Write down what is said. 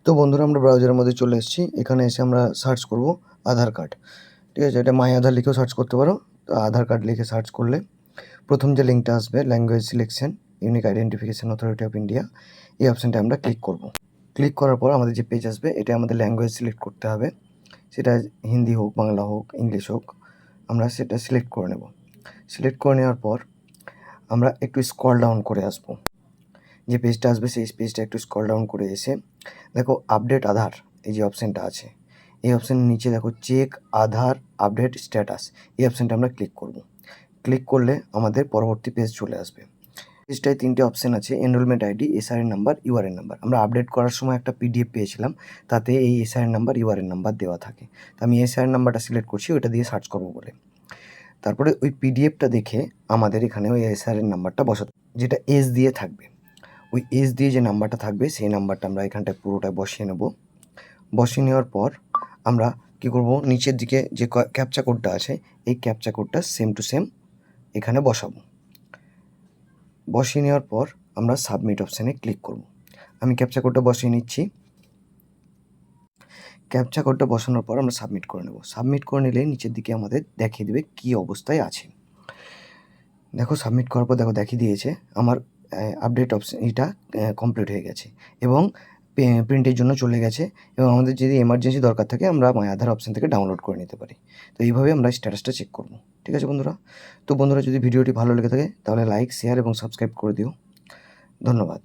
তো বন্ধুরা আমরা ব্রাউজারের মধ্যে চলে এসেছি। এখানে এসে আমরা সার্চ করব আধার কার্ড। ঠিক আছে? এটা মাই আধার লিখেও সার্চ করতে পারো। তো আধার কার্ড লিখে সার্চ করলে প্রথম যে লিঙ্কটা আসবে language selection unique identification authority of India, এই অপশানটা আমরা ক্লিক করব। ক্লিক করার পর আমাদের যে পেজ আসবে এটা আমাদের ল্যাঙ্গুয়েজ সিলেক্ট করতে হবে। সেটা হিন্দি হোক, বাংলা হোক, ইংলিশ হোক, আমরা সেটা সিলেক্ট করে নেব। সিলেক্ট করে নেওয়ার পর আমরা একটু স্ক্রল ডাউন করে আসবো। যে পেজটা আসবে সেই পেজটা একটু স্ক্রল ডাউন করে এসে দেখো আপডেট আধার, এই যে অপশানটা আছে, এই অপশানের নিচে দেখো চেক আধার আপডেট স্ট্যাটাস, এই অপশানটা আমরা ক্লিক করব। ক্লিক করলে আমাদের পরবর্তী পেজ চলে আসবে। পেজটায় তিনটে অপশান আছে, enrolment ID, SRN number, URN number. আমরা আপডেট করার সময় একটা পিডিএফ পেয়েছিলাম, তাতে এই এসআরএন নাম্বার, ইউআরএন নাম্বার দেওয়া থাকে। তো আমি এসআরএন নাম্বারটা সিলেক্ট করছি ওইটা দিয়ে সার্চ করবো বলে। তারপরে ওই পিডিএফটা দেখে আমাদের এখানে ওই এসআরএন নাম্বারটা বসাতে, যেটা এস দিয়ে থাকবে। ওই এস দিয়ে যে নাম্বারটা থাকবে সেই নাম্বারটা আমরা এখানটায় পুরোটা বসিয়ে নেব। বসিয়ে নেওয়ার পর আমরা কী করব, নিচের দিকে যে ক্যাপচা কোডটা আছে এই ক্যাপচা কোডটা সেম টু সেম এখানে বসাবো। বসিয়ে নেওয়ার পর আমরা সাবমিট অপশানে ক্লিক করব। আমি ক্যাপচা কোডটা বসিয়ে নিচ্ছি। ক্যাপচা কোডটা বসানোর পর আমরা সাবমিট করে নেব। সাবমিট করে নিলে নিচের দিকে আমাদের দেখিয়ে দেবে কী অবস্থায় আছে। দেখো সাবমিট করার পর দেখো দেখিয়ে দিয়েছে আমার আপডেট অপশান এটা কমপ্লিট হয়ে গেছে এবং প্রিন্টের জন্য চলে গেছে। এবং আমাদের যদি এমার্জেন্সি দরকার থাকে আমরা মাই আধার অপশান থেকে ডাউনলোড করে নিতে পারি। তো এইভাবে আমরা স্ট্যাটাসটা চেক করব। ঠিক আছে বন্ধুরা? তো বন্ধুরা যদি ভিডিওটি ভালো লেগে থাকে তাহলে লাইক, শেয়ার এবং সাবস্ক্রাইব করে দিও। ধন্যবাদ।